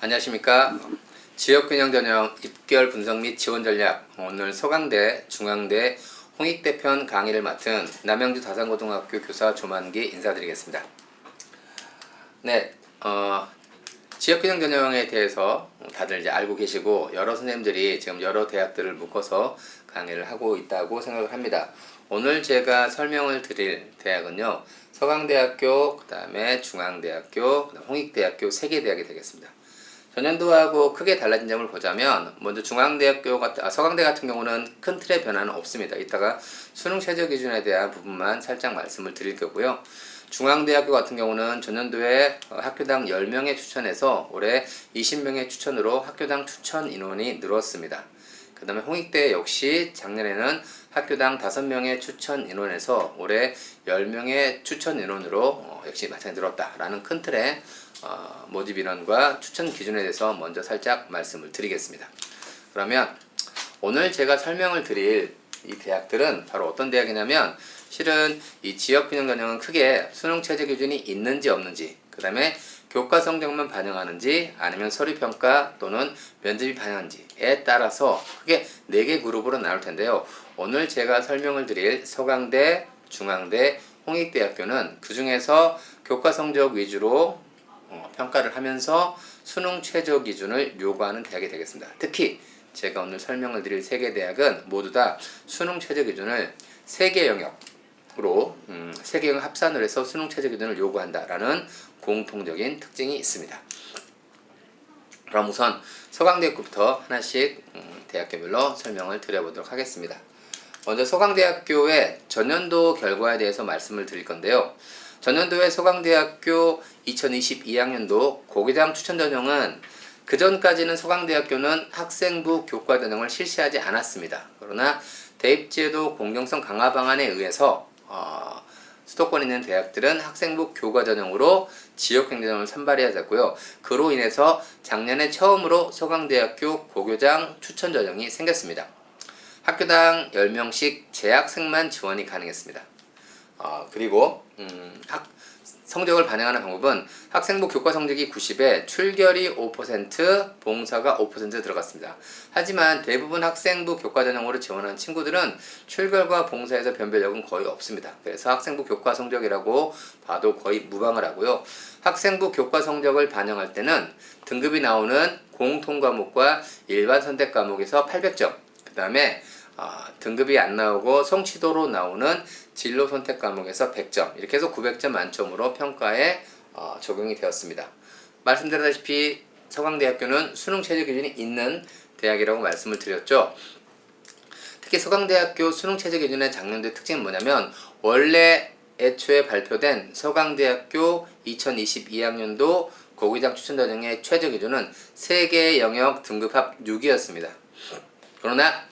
안녕하십니까. 지역균형 전형 입결 분석 및 지원 전략, 오늘 서강대, 중앙대, 홍익대 편 강의를 맡은 남양주 다산고등학교 교사 조만기 인사드리겠습니다. 네, 지역균형 전형에 대해서 다들 이제 알고 계시고, 여러 선생님들이 지금 여러 대학들을 묶어서 강의를 하고 있다고 생각을 합니다. 오늘 제가 설명을 드릴 대학은요, 서강대학교, 그 다음에 중앙대학교, 그다음 홍익대학교 3개 대학이 되겠습니다. 전년도하고 크게 달라진 점을 보자면, 먼저 서강대 같은 경우는 큰 틀의 변화는 없습니다. 이따가 수능 최저 기준에 대한 부분만 살짝 말씀을 드릴 거고요. 중앙대학교 같은 경우는 전년도에 학교당 10명의 추천에서 올해 20명의 추천으로 학교당 추천 인원이 늘었습니다. 그 다음에 홍익대 역시 작년에는 학교당 5명의 추천 인원에서 올해 10명의 추천 인원으로 역시 마찬가지 늘었다라는 큰 틀의 모집 인원과 추천 기준에 대해서 먼저 살짝 말씀을 드리겠습니다. 그러면 오늘 제가 설명을 드릴 이 대학들은 바로 어떤 대학이냐면, 실은 이 지역균형 전형은 크게 수능 최저 기준이 있는지 없는지, 그 다음에 교과 성적만 반영하는지 아니면 서류평가 또는 면접이 반영하는지에 따라서 크게 4개 그룹으로 나눌 텐데요. 오늘 제가 설명을 드릴 서강대, 중앙대, 홍익대학교는 그 중에서 교과 성적 위주로 평가를 하면서 수능 최저 기준을 요구하는 대학이 되겠습니다. 특히 제가 오늘 설명을 드릴 3개 대학은 모두 다 수능 최저 기준을 3개 영역으로 3개 영역 합산을 해서 수능 최저 기준을 요구한다라는 공통적인 특징이 있습니다. 그럼 우선 서강대학교부터 하나씩 대학교별로 설명을 드려보도록 하겠습니다. 먼저 서강대학교의 전년도 결과에 대해서 말씀을 드릴 건데요. 전년도에 서강대학교 2022학년도 고교장 추천 전형은 그전까지는 서강대학교는 학생부 교과 전형을 실시하지 않았습니다. 그러나 대입제도 공정성 강화 방안에 의해서 수도권에 있는 대학들은 학생부 교과 전형으로 지역경제전형을 선발해야 됐고요. 그로 인해서 작년에 처음으로 서강대학교 고교장 추천 전형이 생겼습니다. 학교당 10명씩 재학생만 지원이 가능했습니다. 그리고 성적을 반영하는 방법은 학생부 교과 성적이 90에 출결이 5%, 봉사가 5% 들어갔습니다. 하지만 대부분 학생부 교과 전형으로 지원한 친구들은 출결과 봉사에서 변별력은 거의 없습니다. 그래서 학생부 교과 성적이라고 봐도 거의 무방을 하고요. 학생부 교과 성적을 반영할 때는 등급이 나오는 공통 과목과 일반 선택 과목에서 800점, 그 다음에 등급이 안 나오고 성취도로 나오는 진로 선택 과목에서 100점, 이렇게 해서 900점 만점으로 평가에 적용이 되었습니다. 말씀드렸다시피 서강대학교는 수능 최저 기준이 있는 대학이라고 말씀을 드렸죠. 특히 서강대학교 수능 최저 기준의 작년도의 특징은 뭐냐면, 원래 애초에 발표된 서강대학교 2022학년도 고교장 추천 전형의 최저 기준은 3개 영역 등급 합 6이었습니다. 그러나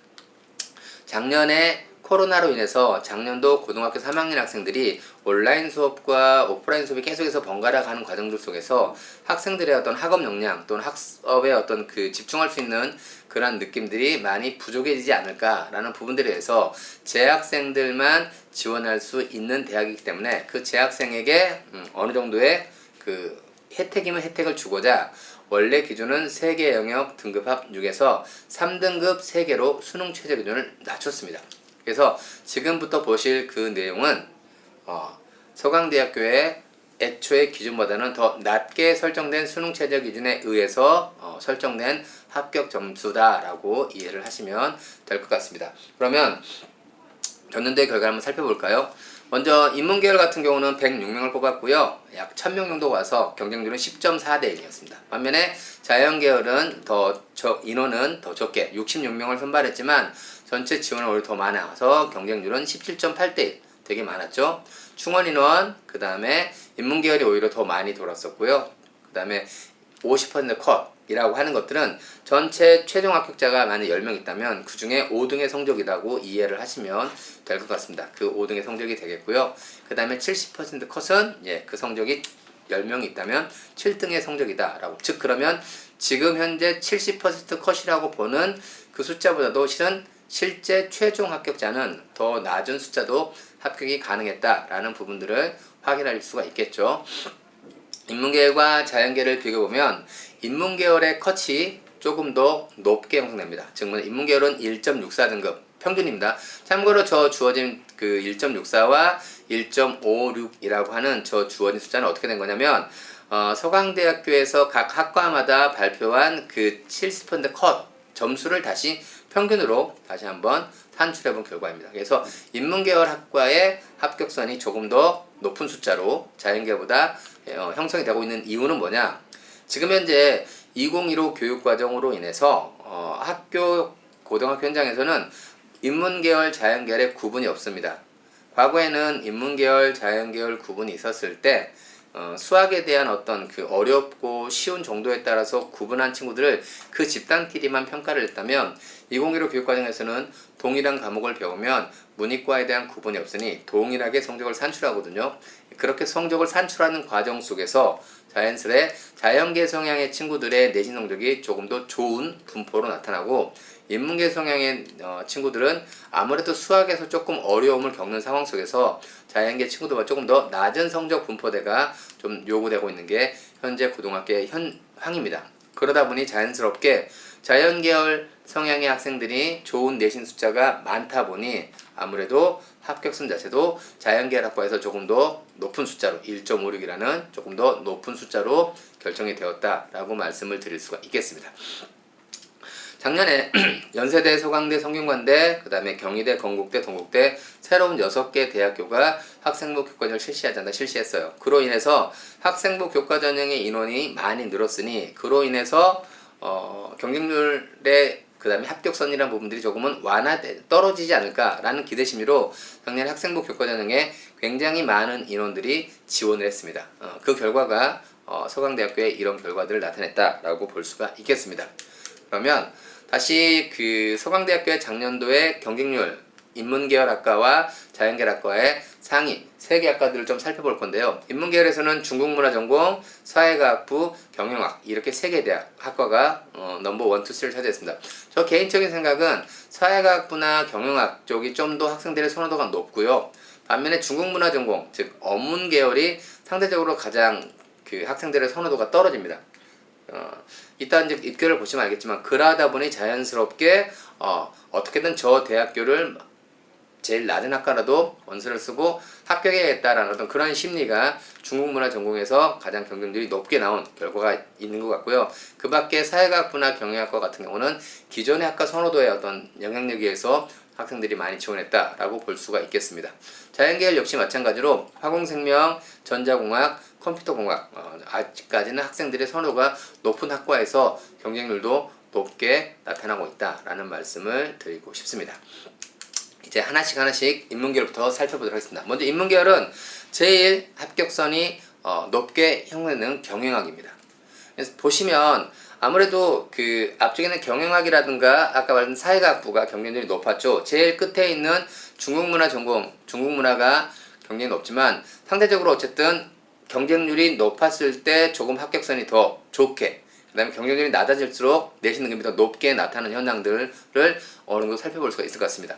작년에 코로나로 인해서 작년도 고등학교 3학년 학생들이 온라인 수업과 오프라인 수업이 계속해서 번갈아 가는 과정들 속에서 학생들의 어떤 학업 역량 또는 학업에 어떤 집중할 수 있는 그런 느낌들이 많이 부족해지지 않을까라는 부분들에 대해서 재학생들만 지원할 수 있는 대학이기 때문에 그 재학생에게 어느 정도의 혜택이면 혜택을 주고자 원래 기준은 3개 영역 등급 합 6에서 3등급 3개로 수능 최저 기준을 낮췄습니다. 그래서 지금부터 보실 그 내용은 서강대학교의 애초의 기준보다는 더 낮게 설정된 수능 최저 기준에 의해서 설정된 합격 점수다라고 이해를 하시면 될 것 같습니다. 그러면 전년도의 결과를 한번 살펴볼까요? 먼저 인문계열 같은 경우는 106명을 뽑았고요. 약 1000명 정도 와서 경쟁률은 10.4대 1이었습니다. 반면에 자연계열은 인원은 더 적게 66명을 선발했지만 전체 지원은 오히려 더 많아서 경쟁률은 17.8대 1, 되게 많았죠. 충원 인원, 그 다음에 인문계열이 오히려 더 많이 돌았었고요. 그 다음에 50% 컷이라고 하는 것들은 전체 최종 합격자가 만약 10명 있다면 그 중에 5등의 성적이라고 이해를 하시면 될 것 같습니다. 그 5등의 성적이 되겠고요. 그 다음에 70% 컷은 그 성적이 10명이 있다면 7등의 성적이다 라고, 즉 그러면 지금 현재 70% 컷이라고 보는 그 숫자보다도 실제 최종 합격자는 더 낮은 숫자도 합격이 가능했다라는 부분들을 확인할 수가 있겠죠. 인문계열과 자연계를 비교해보면 인문계열의 컷이 조금 더 높게 형성됩니다. 즉 인문계열은 1.64등급 평균입니다. 참고로 저 주어진 그 1.64와 1.56이라고 하는 저 주어진 숫자는 어떻게 된 거냐면 서강대학교에서 각 학과마다 발표한 그 70% 컷 점수를 다시 평균으로 다시 한번 산출해 본 결과입니다. 그래서 인문계열 학과의 합격선이 조금 더 높은 숫자로 자연계보다 형성이 되고 있는 이유는 뭐냐? 지금 현재 2015 교육과정으로 인해서 고등학교 현장에서는 인문계열, 자연계열의 구분이 없습니다. 과거에는 인문계열, 자연계열 구분이 있었을 때 수학에 대한 어떤 그 어렵고 쉬운 정도에 따라서 구분한 친구들을 그 집단끼리만 평가를 했다면 2015 교육과정에서는 동일한 과목을 배우면 문이과에 대한 구분이 없으니 동일하게 성적을 산출하거든요. 그렇게 성적을 산출하는 과정 속에서 자연스레 자연계 성향의 친구들의 내신 성적이 조금 더 좋은 분포로 나타나고 인문계 성향의 친구들은 아무래도 수학에서 조금 어려움을 겪는 상황 속에서 자연계 친구들보다 조금 더 낮은 성적 분포대가 좀 요구되고 있는 게 현재 고등학교의 현황입니다. 그러다 보니 자연스럽게 자연계열 성향의 학생들이 좋은 내신 숫자가 많다 보니 아무래도 합격선 자체도 자연계열 학과에서 조금 더 높은 숫자로 1.56이라는 조금 더 높은 숫자로 결정이 되었다라고 말씀을 드릴 수가 있겠습니다. 작년에 연세대, 서강대, 성균관대, 그 다음에 경희대, 건국대, 동국대 새로운 6개 대학교가 학생부 교과전형을 실시했어요. 그로 인해서 학생부 교과전형의 인원이 많이 늘었으니 그로 인해서 경쟁률의 그 다음에 합격선이라는 부분들이 조금은 떨어지지 않을까라는 기대심으로 작년 학생부 교과전형에 굉장히 많은 인원들이 지원을 했습니다. 그 결과가 서강대학교에 이런 결과들을 나타냈다라고 볼 수가 있겠습니다. 그러면 다시 그 서강대학교의 작년도의 경쟁률 인문계열 학과와 자연계열 학과의 상위 3개 학과들을 좀 살펴볼 건데요. 인문계열에서는 중국문화전공, 사회과학부, 경영학 이렇게 3개 대학 학과가 넘버 1, 2, 3를 차지했습니다. 저 개인적인 생각은 사회과학부나 경영학 쪽이 좀 더 학생들의 선호도가 높고요. 반면에 중국문화전공, 즉 어문계열이 상대적으로 가장 그 학생들의 선호도가 떨어집니다. 이따 이제 입결을 보시면 알겠지만 그러다 보니 자연스럽게 어떻게든 저 대학교를 제일 낮은 학과라도 원서를 쓰고 합격해야겠다라는 어떤 그런 심리가 중국문화 전공에서 가장 경쟁률이 높게 나온 결과가 있는 것 같고요. 그 밖에 사회과학부나 경영학과 같은 경우는 기존의 학과 선호도의 어떤 영향력에 의해서 학생들이 많이 지원했다라고 볼 수가 있겠습니다. 자연계열 역시 마찬가지로 화공생명, 전자공학, 컴퓨터공학 아직까지는 학생들의 선호가 높은 학과에서 경쟁률도 높게 나타나고 있다라는 말씀을 드리고 싶습니다. 이제 하나씩 인문계열부터 살펴보도록 하겠습니다. 먼저 인문계열은 제일 합격선이 높게 형성되는 경영학입니다. 그래서 보시면 아무래도 그 앞쪽에는 경영학이라든가 아까 말한 사회과학부가 경쟁률이 높았죠. 제일 끝에 있는 중국문화 전공, 중국문화가 경쟁이 높지만 상대적으로 어쨌든 경쟁률이 높았을 때 조금 합격선이 더 좋게, 그 다음에 경쟁률이 낮아질수록 내신 등급이 더 높게 나타나는 현상들을 어느 정도 살펴볼 수가 있을 것 같습니다.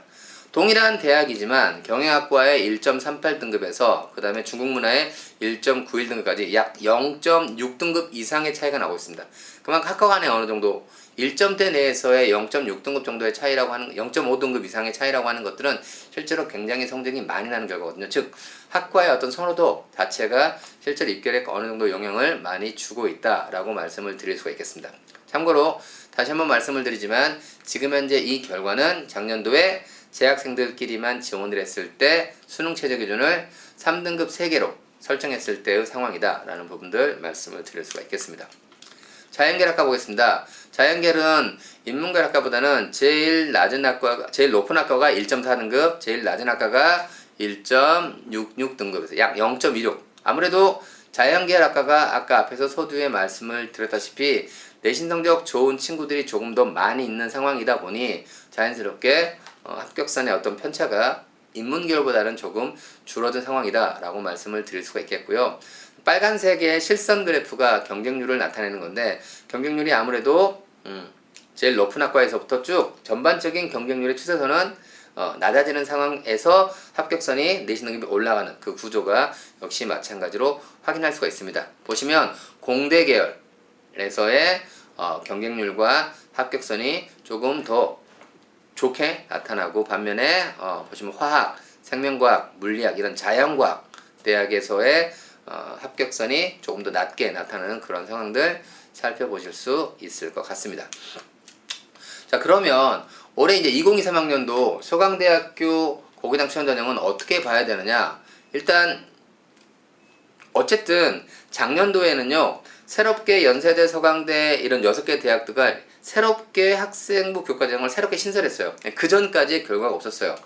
동일한 대학이지만 경영학과의 1.38등급에서 그 다음에 중국문화의 1.91등급까지 약 0.6등급 이상의 차이가 나고 있습니다. 그만큼 학과 간에 어느 정도 1점대 내에서의 0.6등급 정도의 차이라고 하는 0.5등급 이상의 차이라고 하는 것들은 실제로 굉장히 성적이 많이 나는 결과거든요. 즉 학과의 어떤 선호도 자체가 실제로 입결에 어느 정도 영향을 많이 주고 있다라고 말씀을 드릴 수가 있겠습니다. 참고로 다시 한번 말씀을 드리지만 지금 현재 이 결과는 작년도에 재학생들끼리만 지원을 했을 때 수능 최저 기준을 3등급 3개로 설정했을 때의 상황이다 라는 부분들 말씀을 드릴 수가 있겠습니다. 자연계열 학과 보겠습니다. 자연계열은 인문계열 학과보다는 제일 높은 학과가 1.4등급, 제일 낮은 학과가 1.66등급에서 약 0.26. 아무래도 자연계열 학과가 아까 앞에서 서두에 말씀을 드렸다시피 내신 성적 좋은 친구들이 조금 더 많이 있는 상황이다 보니 자연스럽게 합격선의 어떤 편차가 인문계열보다는 조금 줄어든 상황이다 라고 말씀을 드릴 수가 있겠고요. 빨간색의 실선 그래프가 경쟁률을 나타내는 건데 경쟁률이 아무래도 제일 높은 학과에서부터 쭉 전반적인 경쟁률의 추세선은 낮아지는 상황에서 합격선이 내신 등급이 올라가는 그 구조가 역시 마찬가지로 확인할 수가 있습니다. 보시면 공대 계열에서의 경쟁률과 합격선이 조금 더 좋게 나타나고, 반면에 보시면 화학, 생명과학, 물리학 이런 자연과학 대학에서의 합격선이 조금 더 낮게 나타나는 그런 상황들 살펴보실 수 있을 것 같습니다. 자, 그러면 올해 이제 2023학년도 서강대학교 고교당 추천 전형은 어떻게 봐야 되느냐? 일단 어쨌든 작년도에는요, 새롭게 연세대, 서강대 이런 6개 대학들가 새롭게 학생부 교과전형을 새롭게 신설했어요. 그 전까지 결과가 없었어요.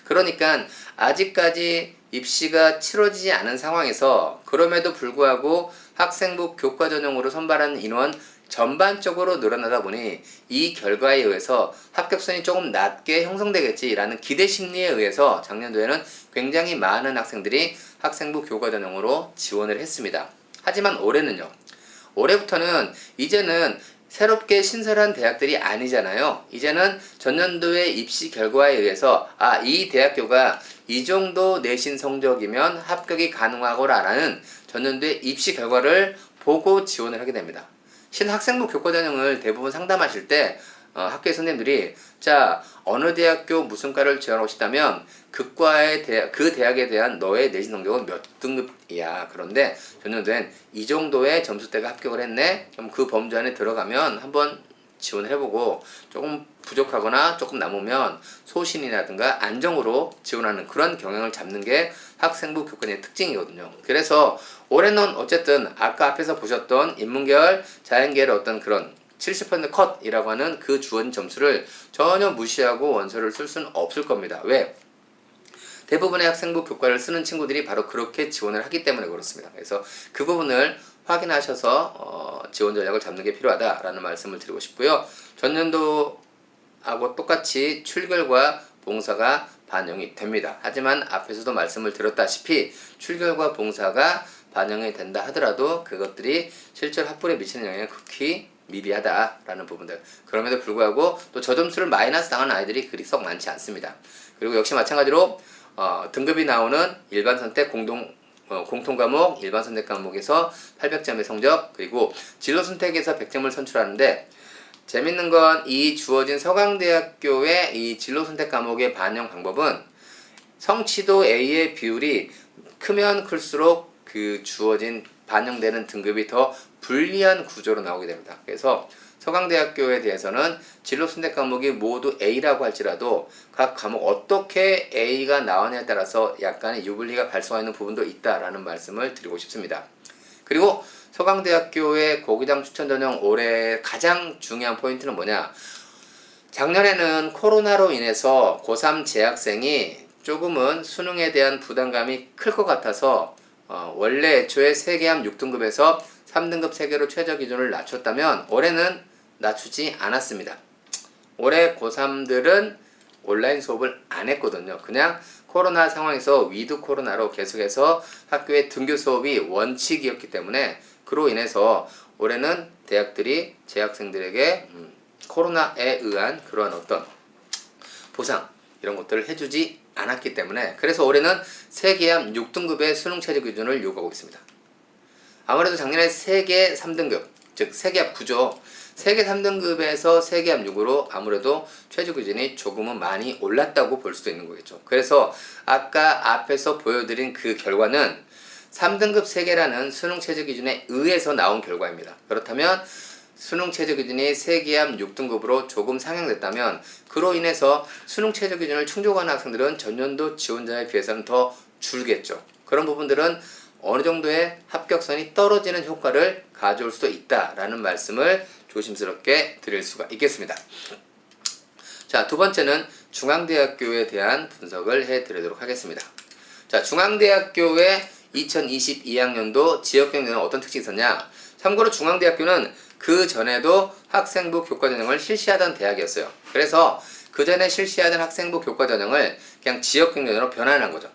그러니까 아직까지 입시가 치러지지 않은 상황에서 그럼에도 불구하고 학생부 교과전형으로 선발하는 인원 전반적으로 늘어나다 보니 이 결과에 의해서 합격선이 조금 낮게 형성되겠지라는 기대 심리에 의해서 작년도에는 굉장히 많은 학생들이 학생부 교과전형으로 지원을 했습니다. 하지만 올해는요. 올해부터는 이제는 새롭게 신설한 대학들이 아니잖아요. 이제는 전년도의 입시 결과에 의해서 이 대학교가 이 정도 내신 성적이면 합격이 가능하고라는 전년도의 입시 결과를 보고 지원을 하게 됩니다. 신학생부 교과전형을 대부분 상담하실 때 학교의 선생님들이 자, 어느 대학교 무슨 과를 지원하고 싶다면 그 대학에 대한 너의 내신 성적은 몇 등급이야. 그런데 전년도엔 이 정도의 점수대가 합격을 했네. 그럼 그 범주 안에 들어가면 한번 지원을 해보고, 조금 부족하거나 조금 남으면 소신이라든가 안정으로 지원하는 그런 경향을 잡는 게 학생부 교과전형의 특징이거든요. 그래서 올해는 어쨌든 아까 앞에서 보셨던 인문계열, 자연계열의 어떤 그런 70% 컷이라고 하는 그 주어진 점수를 전혀 무시하고 원서를 쓸 수는 없을 겁니다. 왜? 대부분의 학생부 교과를 쓰는 친구들이 바로 그렇게 지원을 하기 때문에 그렇습니다. 그래서 그 부분을 확인하셔서 지원 전략을 잡는 게 필요하다라는 말씀을 드리고 싶고요. 전년도하고 똑같이 출결과 봉사가 반영이 됩니다. 하지만 앞에서도 말씀을 드렸다시피 출결과 봉사가 반영이 된다 하더라도 그것들이 실제로 학벌에 미치는 영향이 극히 미비하다라는 부분들. 그럼에도 불구하고 또 저점수를 마이너스 당하는 아이들이 그리 썩 많지 않습니다. 그리고 역시 마찬가지로 등급이 나오는 일반 선택 공통 과목, 일반 선택 과목에서 800점의 성적, 그리고 진로 선택에서 100점을 선출하는데, 재밌는 건 이 주어진 서강대학교의 이 진로 선택 과목의 반영 방법은 성취도 A의 비율이 크면 클수록 그 주어진 반영되는 등급이 더 불리한 구조로 나오게 됩니다. 그래서 서강대학교에 대해서는 진로 선택 과목이 모두 A라고 할지라도 각 과목 어떻게 A가 나오냐에 따라서 약간의 유불리가 발생하는 부분도 있다라는 말씀을 드리고 싶습니다. 그리고 서강대학교의 고교당 추천 전형 올해 가장 중요한 포인트는 뭐냐? 작년에는 코로나로 인해서 고3 재학생이 조금은 수능에 대한 부담감이 클 것 같아서 원래 애초에 세계함 6등급에서 3등급 세계로 최저 기준을 낮췄다면 올해는 낮추지 않았습니다. 올해 고3들은 온라인 수업을 안 했거든요. 그냥 코로나 상황에서 위드 코로나로 계속해서 학교의 등교 수업이 원칙이었기 때문에 그로 인해서 올해는 대학들이 재학생들에게 코로나에 의한 그러한 어떤 보상 이런 것들을 해주지 않았기 때문에, 그래서 올해는 세계함 6등급의 수능 최저 기준을 요구하고 있습니다. 아무래도 작년에 세계 3등급, 즉 세계합 9죠. 세계 3등급에서 세계합 6으로 아무래도 최저 기준이 조금은 많이 올랐다고 볼 수도 있는 거겠죠. 그래서 아까 앞에서 보여드린 그 결과는 3등급 세계라는 수능 최저 기준에 의해서 나온 결과입니다. 그렇다면 수능 최저 기준이 세계합 6등급으로 조금 상향됐다면 그로 인해서 수능 최저 기준을 충족하는 학생들은 전년도 지원자에 비해서는 더 줄겠죠. 그런 부분들은 어느 정도의 합격선이 떨어지는 효과를 가져올 수도 있다라는 말씀을 조심스럽게 드릴 수가 있겠습니다. 자, 두 번째는 중앙대학교에 대한 분석을 해드리도록 하겠습니다. 자, 중앙대학교의 2022학년도 지역경제는 어떤 특징이 있었냐? 참고로 중앙대학교는 그 전에도 학생부 교과전형을 실시하던 대학이었어요. 그래서 그 전에 실시하던 학생부 교과전형을 그냥 지역경제로 변환한 거죠.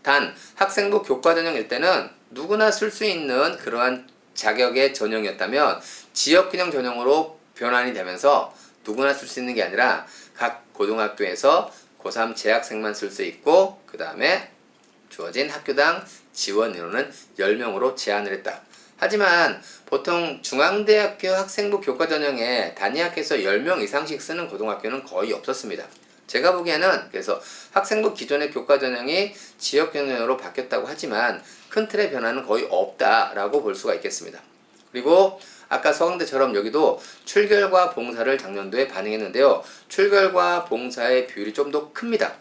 단 학생부 교과전형일 때는 누구나 쓸 수 있는 그러한 자격의 전형이었다면 지역균형 전형으로 변환이 되면서 누구나 쓸 수 있는 게 아니라 각 고등학교에서 고3 재학생만 쓸 수 있고 그 다음에 주어진 학교당 지원 인원은 10명으로 제한을 했다. 하지만 보통 중앙대학교 학생부 교과 전형에 단위학교에서 10명 이상씩 쓰는 고등학교는 거의 없었습니다. 제가 보기에는 그래서 학생부 기존의 교과 전형이 지역 전형으로 바뀌었다고 하지만 큰 틀의 변화는 거의 없다라고 볼 수가 있겠습니다. 그리고 아까 서강대처럼 여기도 출결과 봉사를 작년도에 반영했는데요. 출결과 봉사의 비율이 좀 더 큽니다.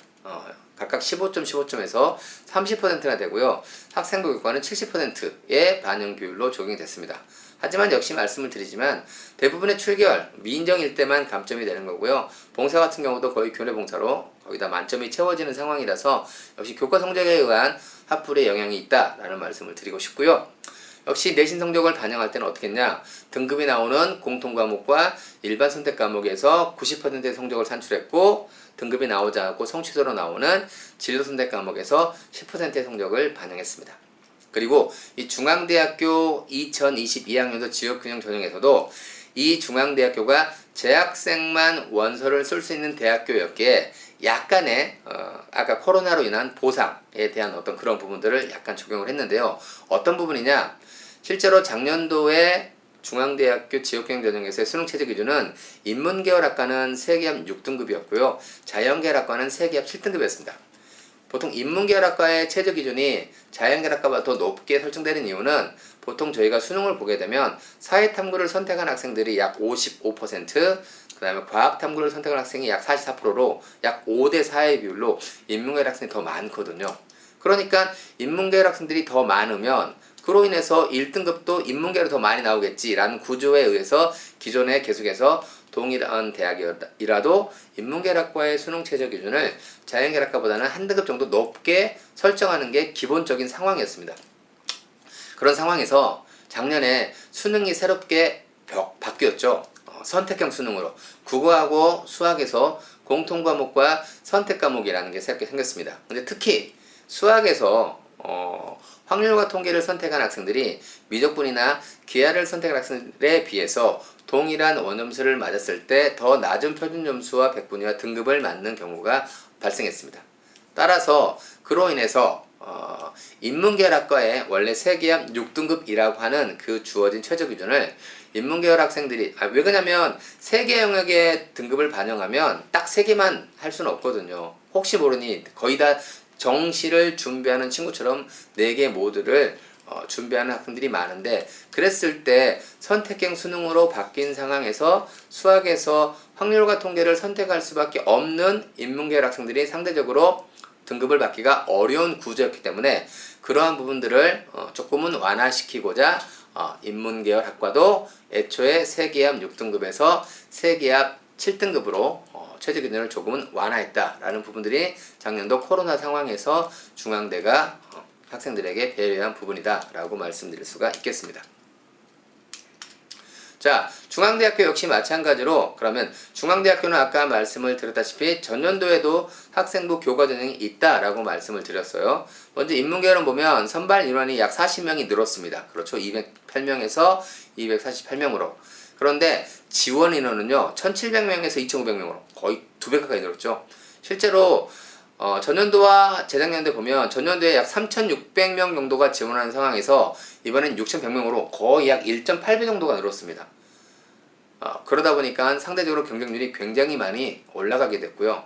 각각 15점, 15점에서 30%나 되고요. 학생부 교과는 70%의 반영 비율로 적용이 됐습니다. 하지만 역시 말씀을 드리지만 대부분의 출결, 미인정일 때만 감점이 되는 거고요. 봉사 같은 경우도 거의 교내 봉사로 거의 다 만점이 채워지는 상황이라서 역시 교과 성적에 의한 합불의 영향이 있다라는 말씀을 드리고 싶고요. 역시 내신 성적을 반영할 때는 어떻게 했냐? 등급이 나오는 공통 과목과 일반 선택 과목에서 90%의 성적을 산출했고 등급이 나오지 않고 성취도로 나오는 진로 선택 과목에서 10%의 성적을 반영했습니다. 그리고 이 중앙대학교 2022학년도 지역균형 전형에서도 이 중앙대학교가 재학생만 원서를 쓸 수 있는 대학교였기에 약간의 아까 코로나로 인한 보상에 대한 어떤 그런 부분들을 약간 적용을 했는데요. 어떤 부분이냐? 실제로 작년도에 중앙대학교 지역균형 전형에서의 수능 최저 기준은 인문계열학과는 세계합 6등급이었고요. 자연계열학과는 세계합 7등급이었습니다. 보통 인문계열학과의 최저 기준이 자연계열학과보다 더 높게 설정되는 이유는 보통 저희가 수능을 보게 되면 사회탐구를 선택한 학생들이 약 55%, 그 다음에 과학탐구를 선택한 학생이 약 44%로 약 5대 4의 비율로 인문계열 학생이 더 많거든요. 그러니까 인문계열 학생들이 더 많으면 그로 인해서 1등급도 인문계열이 더 많이 나오겠지라는 구조에 의해서 기존에 계속해서 동일한 대학이라도 인문계열학과의 수능 최저 기준을 자연계열학과보다는 한 등급 정도 높게 설정하는 게 기본적인 상황이었습니다. 그런 상황에서 작년에 수능이 새롭게 바뀌었죠. 선택형 수능으로 국어하고 수학에서 공통과목과 선택과목이라는 게 새롭게 생겼습니다. 근데 특히 수학에서 확률과 통계를 선택한 학생들이 미적분이나 기하를 선택한 학생들에 비해서 동일한 원점수를 맞았을 때 더 낮은 표준점수와 백분위와 등급을 맞는 경우가 발생했습니다. 따라서 그로 인해서 인문계열학과에 원래 세계합 6등급이라고 하는 그 주어진 최저 기준을 인문계열 학생들이 왜 그러냐면 세 개 영역의 등급을 반영하면 딱 세 개만 할 수는 없거든요. 혹시 모르니 거의 다 정시를 준비하는 친구처럼 4개 모두를 준비하는 학생들이 많은데 그랬을 때 선택형 수능으로 바뀐 상황에서 수학에서 확률과 통계를 선택할 수밖에 없는 인문계열 학생들이 상대적으로 등급을 받기가 어려운 구조였기 때문에 그러한 부분들을 조금은 완화시키고자 인문계열 학과도 애초에 세계합 6등급에서 세계합 7등급으로 최저 기준을 조금은 완화했다라는 부분들이 작년도 코로나 상황에서 중앙대가 학생들에게 배려한 부분이다라고 말씀드릴 수가 있겠습니다. 자, 중앙대학교 역시 마찬가지로 그러면 중앙대학교는 아까 말씀을 드렸다시피 전년도에도 학생부 교과 전형이 있다라고 말씀을 드렸어요. 먼저 인문계열은 보면 선발 인원이 약 40명이 늘었습니다. 그렇죠. 208명에서 248명으로. 그런데 지원 인원은요 1700명에서 2500명으로 거의 2배 가까이 늘었죠. 실제로 전년도와 재작년도에 보면 전년도에 약 3600명 정도가 지원하는 상황에서 이번엔 6100명으로 거의 약 1.8배 정도가 늘었습니다. 그러다 보니까 상대적으로 경쟁률이 굉장히 많이 올라가게 됐고요.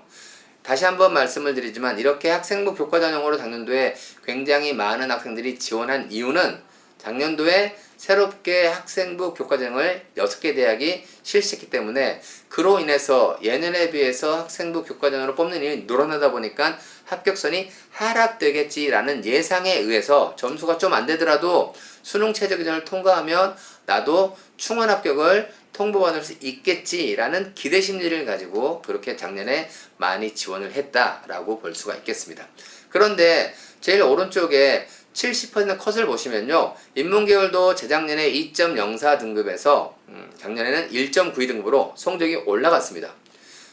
다시 한번 말씀을 드리지만 이렇게 학생부 교과 전형으로 작년도에 굉장히 많은 학생들이 지원한 이유는 작년도에 새롭게 학생부 교과 전형을 6개 대학이 실시했기 때문에 그로 인해서 예년에 비해서 학생부 교과 전형으로 뽑는 일이 늘어나다 보니까 합격선이 하락되겠지라는 예상에 의해서 점수가 좀 안 되더라도 수능 최저 기준을 통과하면 나도 충원 합격을 통보받을 수 있겠지라는 기대 심리를 가지고 그렇게 작년에 많이 지원을 했다라고 볼 수가 있겠습니다. 그런데 제일 오른쪽에 70% 컷을 보시면요. 인문계열도 재작년에 2.04 등급에서 작년에는 1.92 등급으로 성적이 올라갔습니다.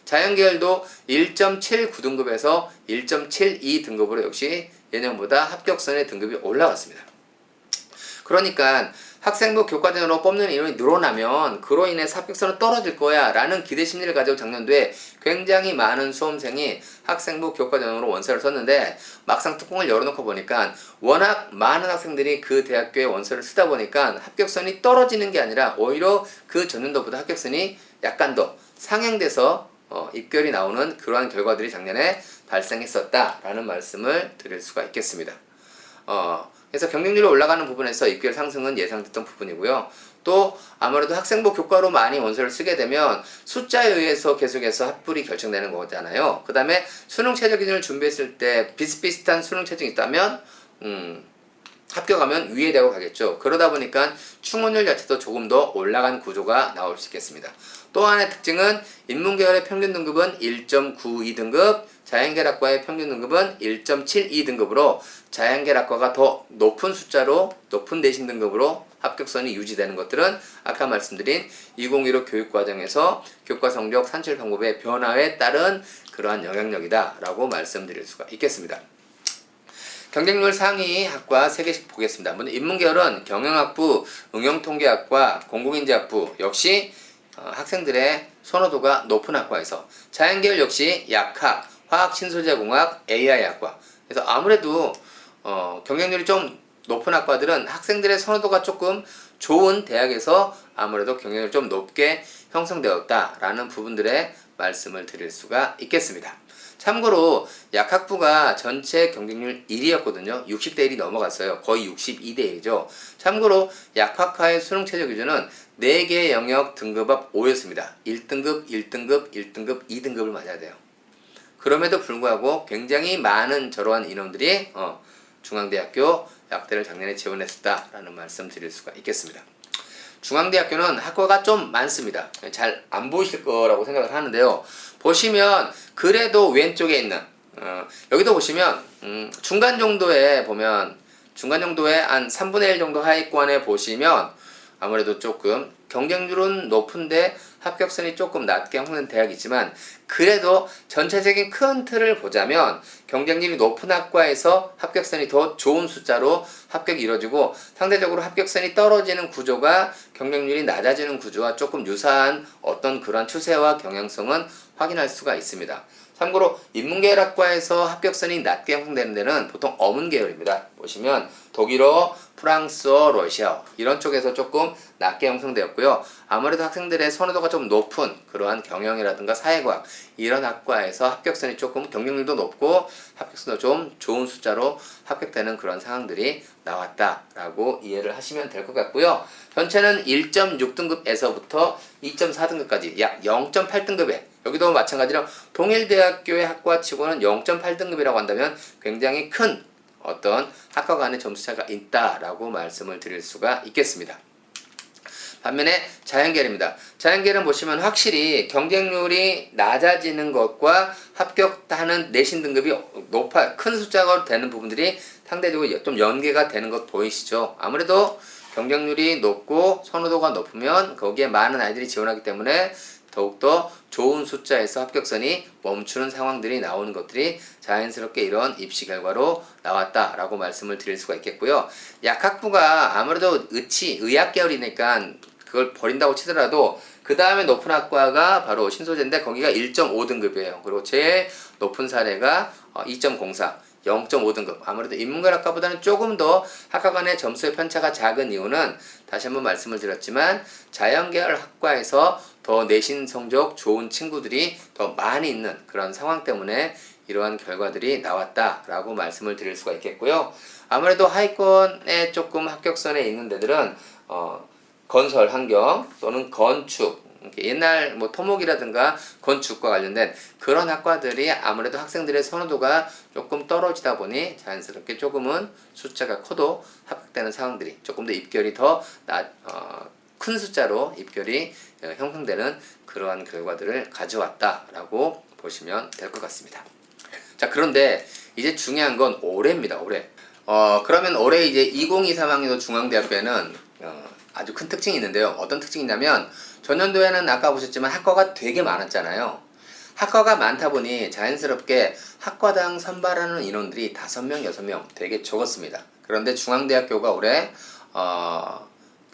자연계열도 1.79 등급에서 1.72 등급으로 역시 예년보다 합격선의 등급이 올라갔습니다. 그러니까 학생부 교과전으로 뽑는 인원이 늘어나면 그로 인해서 합격선은 떨어질 거야 라는 기대 심리를 가지고 작년도에 굉장히 많은 수험생이 학생부 교과전으로 원서를 썼는데 막상 뚜껑을 열어놓고 보니까 워낙 많은 학생들이 그 대학교에 원서를 쓰다 보니까 합격선이 떨어지는 게 아니라 오히려 그 전년도보다 합격선이 약간 더 상향돼서 입결이 나오는 그러한 결과들이 작년에 발생했었다라는 말씀을 드릴 수가 있겠습니다. 그래서 경쟁률이 올라가는 부분에서 입결 상승은 예상됐던 부분이고요. 또 아무래도 학생부 교과로 많이 원서를 쓰게 되면 숫자에 의해서 계속해서 합불이 결정되는 거잖아요. 그 다음에 수능 최저 기준을 준비했을 때 비슷비슷한 수능 최저가 있다면 합격하면 위에 대고 가겠죠. 그러다 보니까 충원율 자체도 조금 더 올라간 구조가 나올 수 있겠습니다. 또 하나의 특징은 인문계열의 평균 등급은 1.92등급, 자연계열학과의 평균 등급은 1.72등급으로 자연계열학과가 더 높은 숫자로 높은 내신 등급으로 합격선이 유지되는 것들은 아까 말씀드린 2015 교육과정에서 교과 성적 산출 방법의 변화에 따른 그러한 영향력이다 라고 말씀드릴 수가 있겠습니다. 경쟁률 상위 학과 3개씩 보겠습니다. 먼저 인문계열은 경영학부, 응용통계학과, 공공인재학부 역시 학생들의 선호도가 높은 학과에서, 자연계열 역시 약학, 화학신소재공학, AI학과. 그래서 아무래도 경쟁률이 좀 높은 학과들은 학생들의 선호도가 조금 좋은 대학에서 아무래도 경쟁률이 좀 높게 형성되었다라는 부분들의 말씀을 드릴 수가 있겠습니다. 참고로 약학부가 전체 경쟁률 1위였거든요. 60대 1이 넘어갔어요. 거의 62대 1이죠. 참고로 약학과의 수능 최저 기준은 4개 영역 등급합 5였습니다. 1등급, 1등급, 1등급, 2등급을 맞아야 돼요. 그럼에도 불구하고 굉장히 많은 저러한 인원들이 중앙대학교 약대를 작년에 지원했었다라는 말씀 드릴 수가 있겠습니다. 중앙대학교는 학과가 좀 많습니다. 잘 안 보이실 거라고 생각을 하는데요. 보시면 그래도 왼쪽에 있는 여기도 보시면 중간 정도에 보면 중간 정도의 한 3분의 1 정도 하위권에 보시면 아무래도 조금 경쟁률은 높은데 합격선이 조금 낮게 형성된 대학이지만 그래도 전체적인 큰 틀을 보자면 경쟁률이 높은 학과에서 합격선이 더 좋은 숫자로 합격이 이루어지고 상대적으로 합격선이 떨어지는 구조가 경쟁률이 낮아지는 구조와 조금 유사한 어떤 그런 추세와 경향성은 확인할 수가 있습니다. 참고로 인문계열학과에서 합격선이 낮게 형성되는 데는 보통 어문계열입니다. 보시면 독일어, 프랑스어, 러시아어 이런 쪽에서 조금 낮게 형성되었고요. 아무래도 학생들의 선호도가 좀 높은 그러한 경영이라든가 사회과학 이런 학과에서 합격선이 조금 경쟁률도 높고 합격선도 좀 좋은 숫자로 합격되는 그런 상황들이 나왔다라고 이해를 하시면 될 것 같고요. 전체는 1.6등급에서부터 2.4등급까지 약 0.8등급에 여기도 마찬가지로 동일대학교의 학과치고는 0.8등급이라고 한다면 굉장히 큰 어떤 학과 간의 점수 차이가 있다라고 말씀을 드릴 수가 있겠습니다. 반면에 자연계열입니다. 자연계열은 보시면 확실히 경쟁률이 낮아지는 것과 합격하는 내신 등급이 큰 숫자가 되는 부분들이 상대적으로 좀 연계가 되는 것 보이시죠? 아무래도 경쟁률이 높고 선호도가 높으면 거기에 많은 아이들이 지원하기 때문에 더욱더 좋은 숫자에서 합격선이 멈추는 상황들이 나오는 것들이 자연스럽게 이런 입시 결과로 나왔다라고 말씀을 드릴 수가 있겠고요. 약학부가 아무래도 의학 계열이니까 그걸 버린다고 치더라도 그 다음에 높은 학과가 바로 신소재인데 거기가 1.5등급이에요. 그리고 제일 높은 사례가 2.04 0.5등급. 아무래도 인문계열학과보다는 조금 더 학과 간의 점수의 편차가 작은 이유는 다시 한번 말씀을 드렸지만 자연계열 학과에서 더 내신 성적 좋은 친구들이 더 많이 있는 그런 상황 때문에 이러한 결과들이 나왔다라고 말씀을 드릴 수가 있겠고요. 아무래도 하위권에 조금 합격선에 있는 데들은 건설 환경 또는 건축 옛날 토목이라든가 건축과 관련된 그런 학과들이 아무래도 학생들의 선호도가 조금 떨어지다 보니 자연스럽게 조금은 숫자가 커도 합격되는 상황들이 조금 더 입결이 더 큰 숫자로 입결이 형성되는 그러한 결과들을 가져왔다라고 보시면 될 것 같습니다. 자, 그런데 이제 중요한 건 올해입니다. 올해. 그러면 올해 이제 2023학년도 중앙대학교에는 아주 큰 특징이 있는데요. 어떤 특징이냐면 전년도에는 아까 보셨지만 학과가 되게 많았잖아요. 학과가 많다 보니 자연스럽게 학과당 선발하는 인원들이 5명, 6명 되게 적었습니다. 그런데 중앙대학교가 올해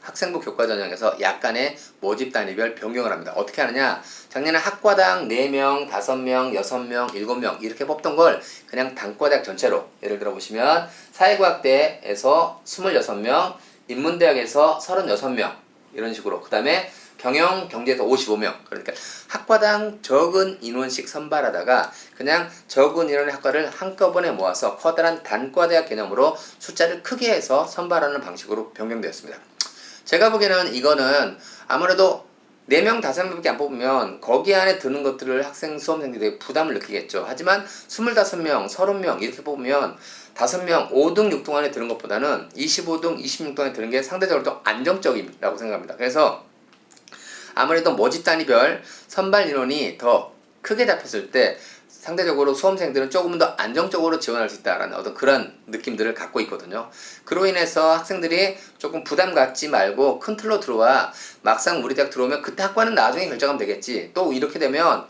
학생부 교과 전형에서 약간의 모집 단위별 변경을 합니다. 어떻게 하느냐? 작년에 학과당 4명, 5명, 6명, 7명 이렇게 뽑던 걸 그냥 단과대학 전체로, 예를 들어 보시면 사회과학대에서 26명, 인문대학에서 36명 이런 식으로, 그 다음에 경영, 경제에서 55명, 그러니까 학과당 적은 인원씩 선발하다가 그냥 적은 인원의 학과를 한꺼번에 모아서 커다란 단과대학 개념으로 숫자를 크게 해서 선발하는 방식으로 변경되었습니다. 제가 보기에는 이거는 아무래도 4명, 5명밖에 안 뽑으면 거기 안에 드는 것들을 수험생들이 부담을 느끼겠죠. 하지만 25명, 30명 이렇게 뽑으면 5명, 5등, 6등 안에 드는 것보다는 25등, 26등 안에 드는 게 상대적으로 더 안정적이라고 생각합니다. 그래서 아무래도 모집 단위별 선발 인원이 더 크게 잡혔을 때 상대적으로 수험생들은 조금 더 안정적으로 지원할 수 있다라는 어떤 그런 느낌들을 갖고 있거든요. 그로 인해서 학생들이 조금 부담 갖지 말고 큰 틀로 들어와, 막상 우리 대학 들어오면 그때 학과는 나중에 결정하면 되겠지. 또 이렇게 되면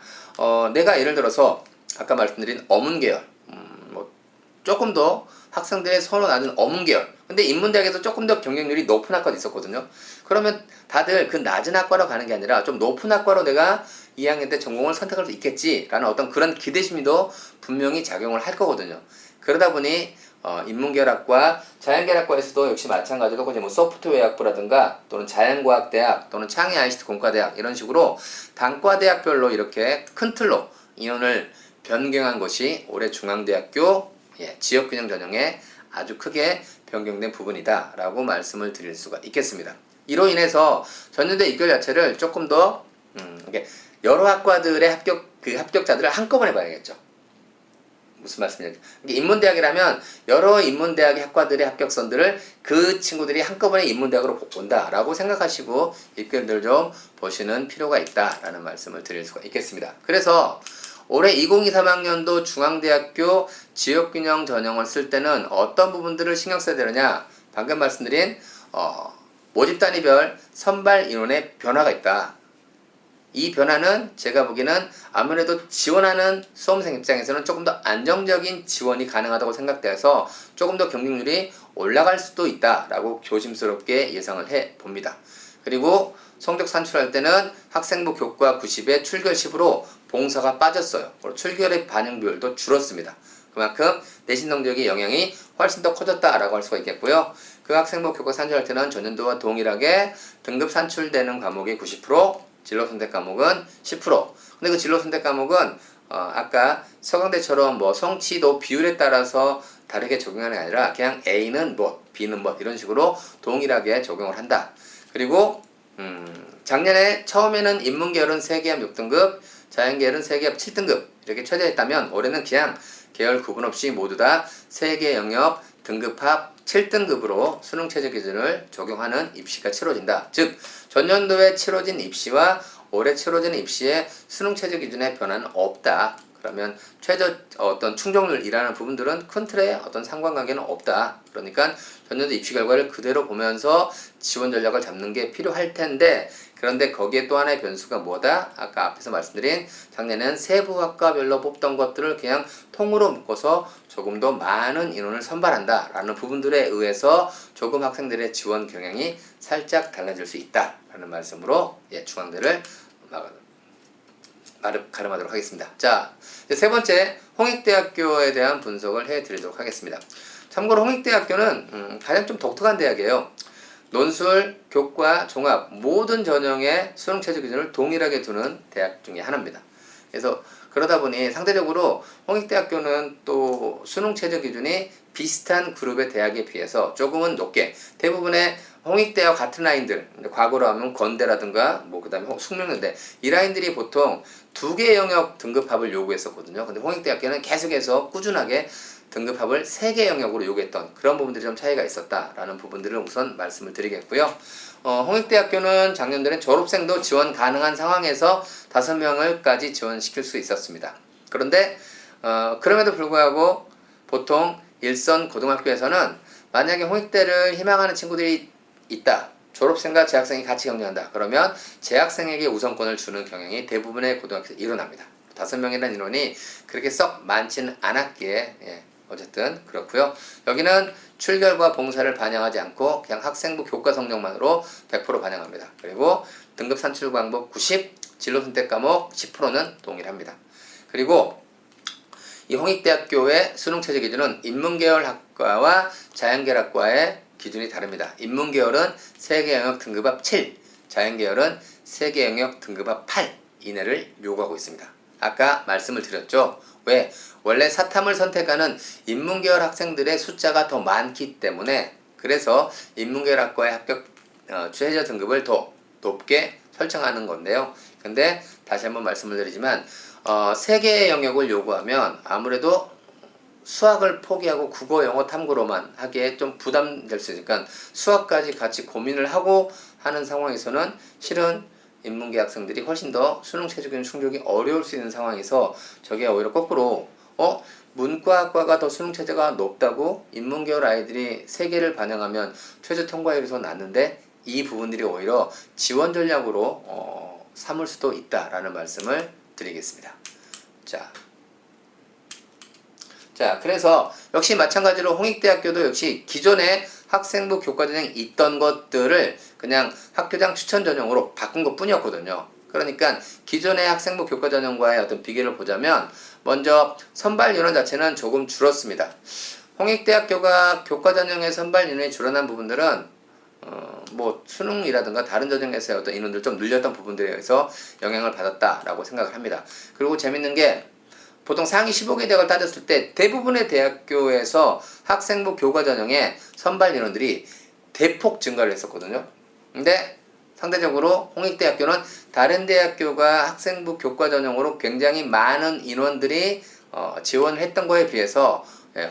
내가 예를 들어서 아까 말씀드린 어문계열, 뭐 조금 더 학생들의 선호 낮은 어문계열, 근데 인문대학에서 조금 더 경쟁률이 높은 학과도 있었거든요. 그러면 다들 그 낮은 학과로 가는 게 아니라 좀 높은 학과로 내가 2학년 때 전공을 선택할 수 있겠지라는 어떤 그런 기대심도 분명히 작용을 할 거거든요. 그러다 보니 인문계열학과, 자연계열학과에서도 역시 마찬가지로 이제 뭐 소프트웨어학부라든가 또는 자연과학대학 또는 창의 ICT 공과대학 이런 식으로 단과대학별로 이렇게 큰 틀로 인원을 변경한 것이 올해 중앙대학교 지역균형 전형에 아주 크게 변경된 부분이다 라고 말씀을 드릴 수가 있겠습니다. 이로 인해서 전년도 입결 자체를 조금 더 여러 학과들의 합격자들을 한꺼번에 봐야겠죠. 무슨 말씀이냐? 인문대학이라면 여러 인문대학의 학과들의 합격선들을 그 친구들이 한꺼번에 인문대학으로 본다라고 생각하시고 입결들 좀 보시는 필요가 있다라는 말씀을 드릴 수가 있겠습니다. 그래서 올해 2023학년도 중앙대학교 지역균형 전형을 쓸 때는 어떤 부분들을 신경 써야 되느냐? 방금 말씀드린 모집 단위별 선발 인원의 변화가 있다. 이 변화는 제가 보기에는 아무래도 지원하는 수험생 입장에서는 조금 더 안정적인 지원이 가능하다고 생각돼서 조금 더 경쟁률이 올라갈 수도 있다라고 조심스럽게 예상을 해 봅니다. 그리고 성적 산출할 때는 학생부 교과 90에 출결 10으로 봉사가 빠졌어요. 그리고 출결의 반영 비율도 줄었습니다. 그만큼 내신 성적의 영향이 훨씬 더 커졌다라고 할 수가 있겠고요. 그 학생부 교과 산출할 때는 전년도와 동일하게 등급 산출되는 과목이 90%, 진로 선택 과목은 10%. 근데 그 진로 선택 과목은 아까 서강대처럼 뭐 성취도 비율에 따라서 다르게 적용하는 게 아니라 그냥 A는 뭐, B는 뭐 이런 식으로 동일하게 적용을 한다. 그리고 작년에 처음에는 인문계열은 3개합 6등급, 자연계열은 3개합 7등급 이렇게 최대했다면 올해는 그냥 계열 구분 없이 모두 다 3개 영역 등급합 7등급으로 수능 최저 기준을 적용하는 입시가 치러진다. 즉 전년도에 치러진 입시와 올해 치러지는 입시의 수능 최저 기준의 변화는 없다. 그러면 최저 어떤 충족률이라는 부분들은 큰 틀에 어떤 상관관계는 없다. 그러니까 전년도 입시 결과를 그대로 보면서 지원 전략을 잡는 게 필요할 텐데, 그런데 거기에 또 하나의 변수가 뭐다? 아까 앞에서 말씀드린 작년에는 세부 학과별로 뽑던 것들을 그냥 통으로 묶어서 조금 더 많은 인원을 선발한다 라는 부분들에 의해서 조금 학생들의 지원 경향이 살짝 달라질 수 있다 라는 말씀으로 중앙대를 가름하도록 하겠습니다. 자, 세 번째 홍익대학교에 대한 분석을 해드리도록 하겠습니다. 참고로 홍익대학교는 가장 좀 독특한 대학이에요. 논술, 교과, 종합 모든 전형의 수능 최저 기준을 동일하게 두는 대학 중에 하나입니다. 그래서 그러다 보니 상대적으로 홍익대학교는 또 수능 최저 기준이 비슷한 그룹의 대학에 비해서 조금은 높게, 대부분의 홍익대와 같은 라인들, 과거로 하면 건대라든가 뭐 그다음에 숙명여대, 이 라인들이 보통 2개 영역 등급합을 요구했었거든요. 근데 홍익대학교는 계속해서 꾸준하게 등급합을 3개 영역으로 요구했던 그런 부분들이 좀 차이가 있었다라는 부분들을 우선 말씀을 드리겠고요. 홍익대학교는 작년도에는 졸업생도 지원 가능한 상황에서 5명을까지 지원시킬 수 있었습니다. 그런데 그럼에도 불구하고 보통 일선 고등학교에서는 만약에 홍익대를 희망하는 친구들이 있다, 졸업생과 재학생이 같이 경쟁한다, 그러면 재학생에게 우선권을 주는 경향이 대부분의 고등학교에서 일어납니다. 5명이라는 인원이 그렇게 썩 많지는 않았기에 어쨌든 그렇고요. 여기는 출결과 봉사를 반영하지 않고 그냥 학생부 교과 성적만으로 100% 반영합니다. 그리고 등급 산출 광복 90, 진로 선택 과목 10%는 동일합니다. 그리고 이 홍익대학교의 수능 최저 기준은 인문계열 학과와 자연계열 학과의 기준이 다릅니다. 인문계열은 세개 영역 등급합 7, 자연계열은 세개 영역 등급합 8 이내를 요구하고 있습니다. 아까 말씀을 드렸죠. 왜? 원래 사탐을 선택하는 인문계열 학생들의 숫자가 더 많기 때문에 그래서 인문계열 학과의 합격 최저 등급을 더 높게 설정하는 건데요. 근데 다시 한번 말씀을 드리지만 세 개의 영역을 요구하면 아무래도 수학을 포기하고 국어, 영어, 탐구로만 하기에 좀 부담될 수 있으니까 수학까지 같이 고민을 하고 하는 상황에서는 실은 인문계 학생들이 훨씬 더 수능 최저기준 충족이 어려울 수 있는 상황에서 저게 오히려 거꾸로 문과학과가 더 수능 최저가 높다고 인문계열 아이들이 3개를 반영하면 최저 통과율이 더 낮는데 이 부분들이 오히려 지원 전략으로 삼을 수도 있다라는 말씀을 드리겠습니다. 자, 그래서 역시 마찬가지로 홍익대학교도 역시 기존에 학생부 교과전형이 있던 것들을 그냥 학교장 추천 전형으로 바꾼 것 뿐이었거든요. 그러니까 기존의 학생부 교과전형과의 어떤 비교를 보자면 먼저 선발 인원 자체는 조금 줄었습니다. 홍익대학교가 교과전형의 선발 인원이 줄어난 부분들은 뭐 수능이라든가 다른 전형에서의 어떤 인원들 좀 늘렸던 부분들에 의해서 영향을 받았다라고 생각을 합니다. 그리고 재밌는 게 보통 상위 15개 대학을 따졌을 때 대부분의 대학교에서 학생부 교과 전형의 선발 인원들이 대폭 증가를 했었거든요. 근데 상대적으로 홍익대학교는 다른 대학교가 학생부 교과 전형으로 굉장히 많은 인원들이 지원을 했던 거에 비해서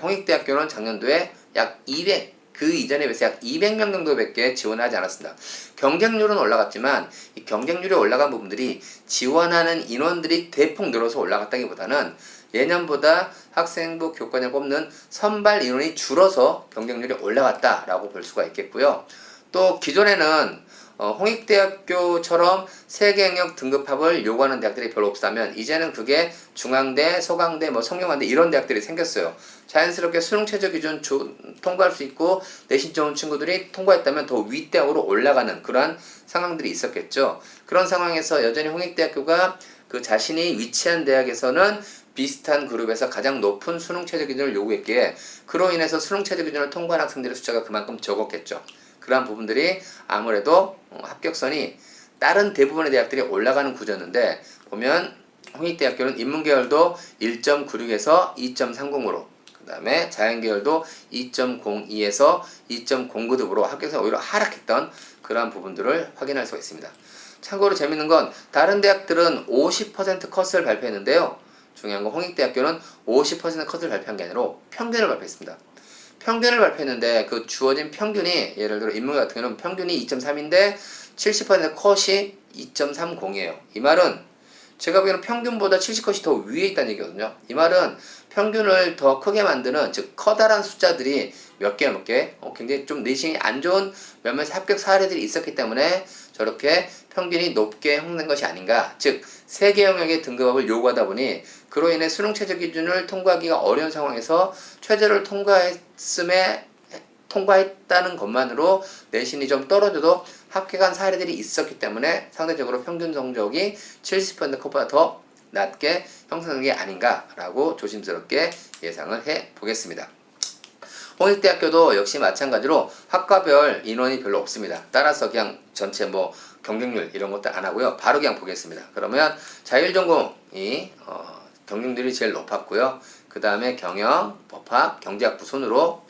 홍익대학교는 작년도에 약 200, 그 이전에 비해서 약 200명 정도밖에 지원하지 않았습니다. 경쟁률은 올라갔지만 이 경쟁률이 올라간 부분들이 지원하는 인원들이 대폭 늘어서 올라갔다기보다는 예년보다 학생부 교과전형 뽑는 선발 인원이 줄어서 경쟁률이 올라갔다라고 볼 수가 있겠고요. 또 기존에는 홍익대학교처럼 세개 영역 등급합을 요구하는 대학들이 별로 없다면 이제는 그게 중앙대, 서강대, 성균관대 이런 대학들이 생겼어요. 자연스럽게 수능 최저 기준 통과할 수 있고 내신 좋은 친구들이 통과했다면 더 윗대학으로 올라가는 그러한 상황들이 있었겠죠. 그런 상황에서 여전히 홍익대학교가 그 자신이 위치한 대학에서는 비슷한 그룹에서 가장 높은 수능 최저 기준을 요구했기에 그로 인해서 수능 최저 기준을 통과한 학생들의 숫자가 그만큼 적었겠죠. 그러한 부분들이 아무래도 합격선이 다른 대부분의 대학들이 올라가는 구조였는데 보면 홍익대학교는 인문계열도 1.96에서 2.30으로 그 다음에 자연계열도 2.02에서 2.09등으로 합격선이 오히려 하락했던 그러한 부분들을 확인할 수가 있습니다. 참고로 재밌는 건 다른 대학들은 50% 컷을 발표했는데요. 중요한 건 홍익대학교는 50% 컷을 발표한 게 아니라 평균을 발표했습니다. 평균을 발표했는데 그 주어진 평균이 예를 들어 인문계 같은 경우는 평균이 2.3인데 70% 컷이 2.30이에요. 이 말은 제가 보기에는 평균보다 70컷이 더 위에 있다는 얘기거든요. 이 말은 평균을 더 크게 만드는 즉 커다란 숫자들이 몇 개 굉장히 좀 내신이 안 좋은 몇몇 합격 사례들이 있었기 때문에 저렇게 평균이 높게 형성된 것이 아닌가. 즉 세 개 영역의 등급합을 요구하다 보니 그로 인해 수능 최저 기준을 통과하기가 어려운 상황에서 최저를 통과했다는 것만으로 내신이 좀 떨어져도 합격한 사례들이 있었기 때문에 상대적으로 평균 성적이 70% 컷보다 더 낮게 형성된 게 아닌가라고 조심스럽게 예상을 해 보겠습니다. 홍익대학교도 역시 마찬가지로 학과별 인원이 별로 없습니다. 따라서 그냥 전체 경쟁률 이런 것도 안 하고요. 바로 그냥 보겠습니다. 그러면 자율전공이 경쟁률이 제일 높았고요. 그 다음에 경영, 법학, 경제학부 순으로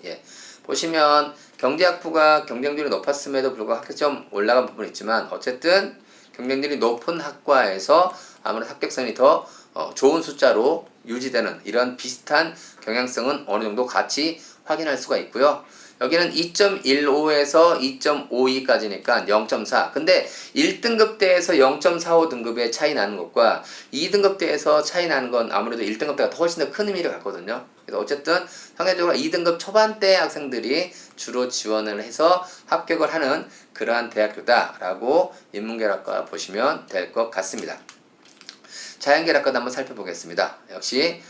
보시면 경제학부가 경쟁률이 높았음에도 불구하고 학교점 올라간 부분이 있지만 어쨌든 경쟁률이 높은 학과에서 아무래도 합격선이 더 좋은 숫자로 유지되는 이런 비슷한 경향성은 어느 정도 같이 확인할 수가 있고요. 여기는 2.15에서 2.52까지니까 0.4. 근데 1등급대에서 0.45등급의 차이 나는 것과 2등급대에서 차이 나는 건 아무래도 1등급대가 훨씬 더 큰 의미를 갖거든요. 그래서 어쨌든 상대적으로 2등급 초반대 학생들이 주로 지원을 해서 합격을 하는 그러한 대학교다라고 인문계열학과 보시면 될 것 같습니다. 자연계열학과도 한번 살펴보겠습니다. 역시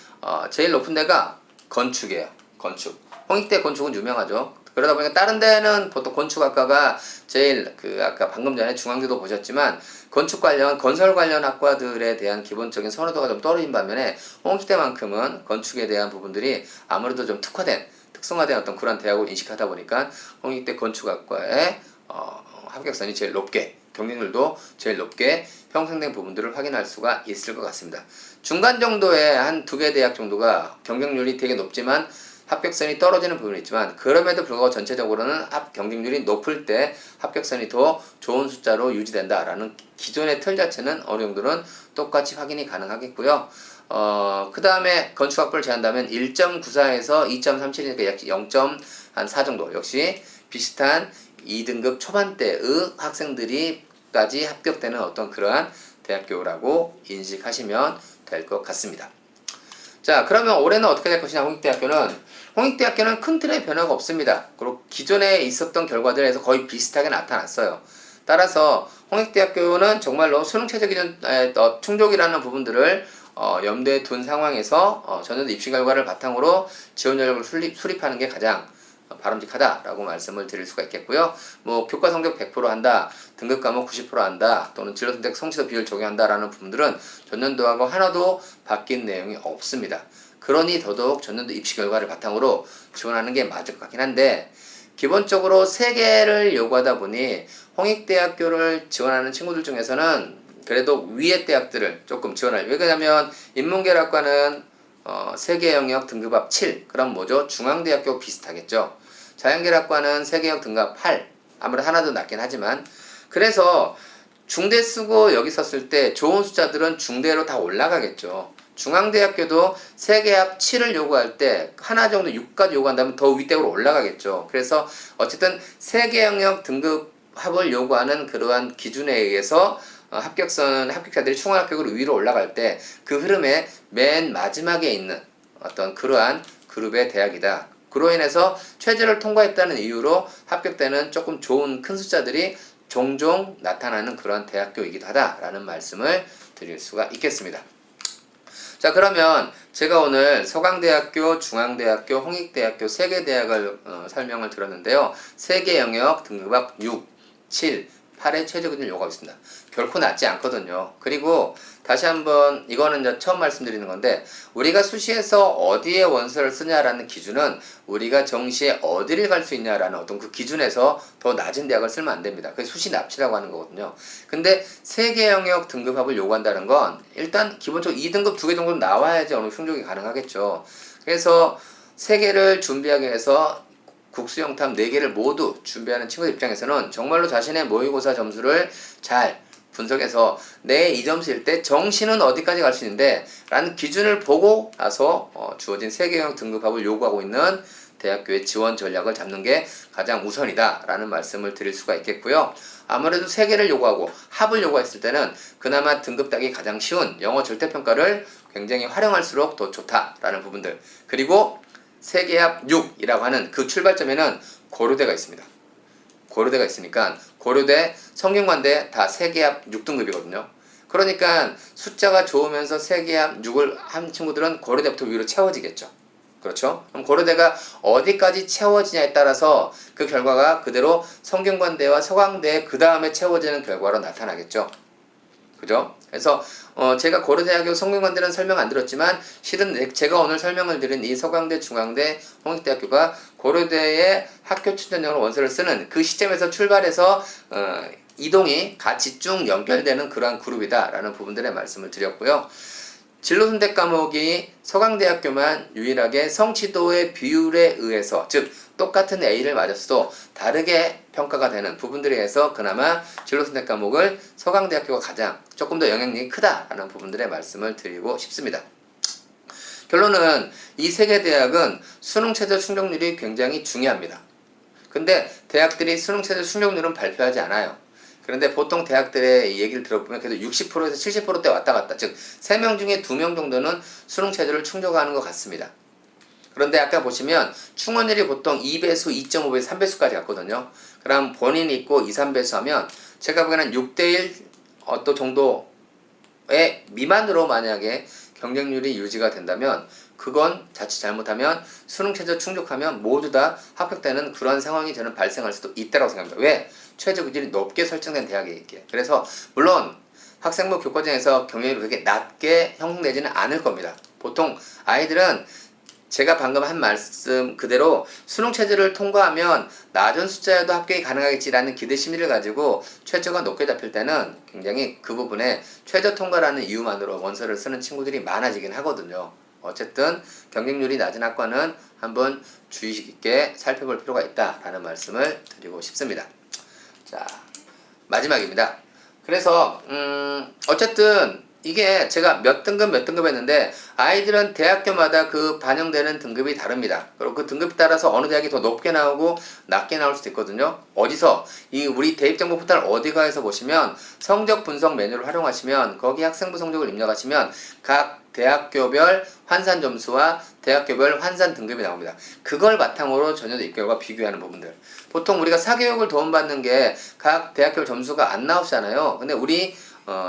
제일 높은 데가 건축이에요. 건축. 홍익대 건축은 유명하죠. 그러다 보니까 다른 데는 보통 건축학과가 제일 아까 방금 전에 중앙대도 보셨지만 건축 관련 건설 관련 학과들에 대한 기본적인 선호도가 좀 떨어진 반면에 홍익대만큼은 건축에 대한 부분들이 아무래도 좀 특성화된 어떤 그런 대학으로 인식하다 보니까 홍익대 건축학과의 합격선이 제일 높게, 경쟁률도 제일 높게 형성된 부분들을 확인할 수가 있을 것 같습니다. 중간 정도의 한 2개 대학 정도가 경쟁률이 되게 높지만 합격선이 떨어지는 부분이 있지만 그럼에도 불구하고 전체적으로는 경쟁률이 높을 때 합격선이 더 좋은 숫자로 유지된다라는 기존의 틀 자체는 어느 정도는 똑같이 확인이 가능하겠고요. 그 다음에 건축학부를 제한다면 1.94에서 2.37이니까 약 0.4 정도 역시 비슷한 2등급 초반대의 학생들이까지 합격되는 어떤 그러한 대학교라고 인식하시면 될 것 같습니다. 자, 그러면 올해는 어떻게 될 것이냐, 홍익대학교는 큰 틀의 변화가 없습니다. 그리고 기존에 있었던 결과들에서 거의 비슷하게 나타났어요. 따라서 홍익대학교는 정말로 수능체제 기준 충족이라는 부분들을 염두에 둔 상황에서 전년도 입시 결과를 바탕으로 지원 전략을 수립하는 게 가장 바람직하다라고 말씀을 드릴 수가 있겠고요. 뭐 교과 성적 100% 한다, 등급 과목 90% 한다, 또는 진로 선택 성취도 비율 적용한다라는 부분들은 전년도하고 하나도 바뀐 내용이 없습니다. 그러니 더더욱 전년도 입시 결과를 바탕으로 지원하는 게 맞을 것 같긴 한데 기본적으로 3개를 요구하다 보니 홍익대학교를 지원하는 친구들 중에서는 그래도 위의 대학들을 조금 왜 그러냐면 인문계학과는 세계 영역 등급합 7, 그럼 뭐죠? 중앙대학교 비슷하겠죠. 자연계학과는 세계 영역 등급 8, 아무래도 하나 더 낮긴 하지만 그래서 중대 쓰고 여기 섰을 때 좋은 숫자들은 중대로 다 올라가겠죠. 중앙대학교도 세계합 7을 요구할 때 하나 정도 6까지 요구한다면 더 윗대으로 올라가겠죠. 그래서 어쨌든 세계 영역 등급 합을 요구하는 그러한 기준에 의해서 합격자들이 충원 합격으로 위로 올라갈 때 그 흐름의 맨 마지막에 있는 어떤 그러한 그룹의 대학이다. 그로 인해서 최저를 통과했다는 이유로 합격되는 조금 좋은 큰 숫자들이 종종 나타나는 그러한 대학교이기도 하다라는 말씀을 드릴 수가 있겠습니다. 자, 그러면 제가 오늘 서강대학교, 중앙대학교, 홍익대학교 3개 대학을 설명을 드렸는데요. 3개 영역 등급합 6, 7, 8의 최저 기준을 요구하고 있습니다. 결코 낮지 않거든요. 그리고 다시 한번 이거는 이제 처음 말씀드리는 건데 우리가 수시에서 어디에 원서를 쓰냐라는 기준은 우리가 정시에 어디를 갈 수 있냐라는 어떤 그 기준에서 더 낮은 대학을 쓰면 안 됩니다. 그게 수시 납치라고 하는 거거든요. 근데 3개 영역 등급합을 요구한다는 건 일단 기본적으로 2등급 2개 정도는 나와야지 어느 충족이 가능하겠죠. 그래서 3개를 준비하기 위해서 국수 영탐 4개를 모두 준비하는 친구들 입장에서는 정말로 자신의 모의고사 점수를 잘 분석해서 내 이 점수일 때 정시는 어디까지 갈 수 있는데 라는 기준을 보고 나서 주어진 3개 영역 등급합을 요구하고 있는 대학교의 지원 전략을 잡는 게 가장 우선이다 라는 말씀을 드릴 수가 있겠고요. 아무래도 3개를 요구하고 합을 요구했을 때는 그나마 등급 따기 가장 쉬운 영어 절대평가를 굉장히 활용할수록 더 좋다라는 부분들, 그리고 세계합 6이라고 하는 그 출발점에는 고려대가 있습니다. 고려대가 있으니까 고려대, 성균관대 다 세계합 6등급이거든요. 그러니까 숫자가 좋으면서 세계합 6을 한 친구들은 고려대부터 위로 채워지겠죠. 그렇죠? 그럼 고려대가 어디까지 채워지냐에 따라서 그 결과가 그대로 성균관대와 서강대 그 다음에 채워지는 결과로 나타나겠죠. 그죠? 그래서 제가 고려대학교 성균관대는 설명 안 드렸지만 실은 제가 오늘 설명을 드린 이 서강대, 중앙대, 홍익대학교가 고려대의 학교 추천형으로 원서를 쓰는 그 시점에서 출발해서 이동이 같이 쭉 연결되는 그러한 그룹이다 라는 부분들의 말씀을 드렸고요. 진로선택 과목이 서강대학교만 유일하게 성취도의 비율에 의해서, 즉 똑같은 A를 맞았어도 다르게 평가가 되는 부분들에 의해서 그나마 진로선택 과목을 서강대학교가 가장 조금 더 영향력이 크다라는 부분들의 말씀을 드리고 싶습니다. 결론은 이 3개 대학은 수능체제 충족률이 굉장히 중요합니다. 근데 대학들이 수능체제 충족률은 발표하지 않아요. 그런데 보통 대학들의 얘기를 들어보면 그래도 60%에서 70%대 왔다 갔다, 즉 3명 중에 2명 정도는 수능 체제를 충족하는 것 같습니다. 그런데 아까 보시면 충원율이 보통 2배수, 2.5배수, 3배수까지 갔거든요. 그럼 본인이 있고 2, 3배수 하면 제가 보기에는 6대1 어떤 정도의 미만으로 만약에 경쟁률이 유지가 된다면 그건 자칫 잘못하면 수능 최저 충족하면 모두 다 합격되는 그런 상황이 저는 발생할 수도 있다고 생각합니다. 왜? 최저 기준이 높게 설정된 대학에 있기에. 그래서 물론 학생부 교과정에서 경쟁률이 그렇게 낮게 형성되지는 않을 겁니다. 보통 아이들은 제가 방금 한 말씀 그대로 수능 최저를 통과하면 낮은 숫자여도 합격이 가능하겠지라는 기대 심리를 가지고 최저가 높게 잡힐 때는 굉장히 그 부분에 최저 통과라는 이유만으로 원서를 쓰는 친구들이 많아지긴 하거든요. 어쨌든 경쟁률이 낮은 학과는 한번 주의 깊게 살펴볼 필요가 있다라는 말씀을 드리고 싶습니다. 자, 마지막입니다. 그래서 어쨌든 이게 제가 몇 등급 했는데 아이들은 대학교마다 그 반영되는 등급이 다릅니다. 그리고 그 등급에 따라서 어느 대학이 더 높게 나오고 낮게 나올 수도 있거든요. 어디서 이 우리 대입정보 포털 어디가에서 보시면 성적 분석 메뉴를 활용하시면 거기 학생부 성적을 입력하시면 각 대학교별 환산 점수와 대학교별 환산 등급이 나옵니다. 그걸 바탕으로 전년도 입결과 비교하는 부분들. 보통 우리가 사교육을 도움받는 게 각 대학교 점수가 안 나오잖아요. 근데 우리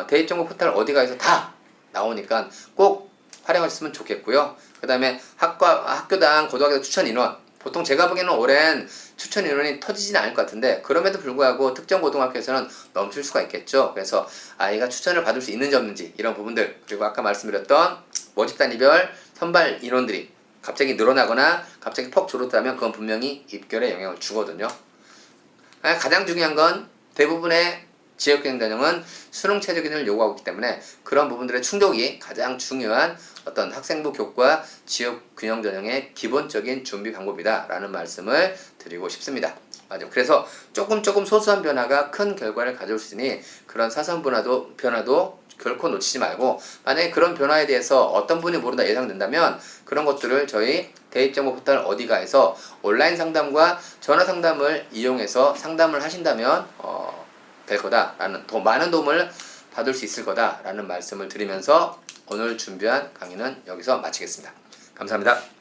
대입정보 포털 어디가에서 다 나오니까 꼭 활용하셨으면 좋겠고요. 그 다음에 학교당 고등학교 추천 인원. 보통 제가 보기에는 오랜 추천 인원이 터지지는 않을 것 같은데 그럼에도 불구하고 특정 고등학교에서는 넘칠 수가 있겠죠. 그래서 아이가 추천을 받을 수 있는지 없는지 이런 부분들, 그리고 아까 말씀드렸던 모집 단위별 선발 인원들이 갑자기 늘어나거나 갑자기 퍽 줄었다면 그건 분명히 입결에 영향을 주거든요. 가장 중요한 건 대부분의 지역경쟁전형은 수능 최저 기준을 요구하고 있기 때문에 그런 부분들의 충족이 가장 중요한 어떤 학생부 교과 지역 균형 전형의 기본적인 준비 방법이다 라는 말씀을 드리고 싶습니다. 맞아요. 그래서 조금 소소한 변화가 큰 결과를 가져올 수 있으니 그런 사소한 변화도 결코 놓치지 말고, 만약에 그런 변화에 대해서 어떤 분이 모른다 예상된다면 그런 것들을 저희 대입정보 포털 어디가에서 온라인 상담과 전화 상담을 이용해서 상담을 하신다면 될 거다라는, 더 많은 도움을 받을 수 있을 거다라는 말씀을 드리면서 오늘 준비한 강의는 여기서 마치겠습니다. 감사합니다.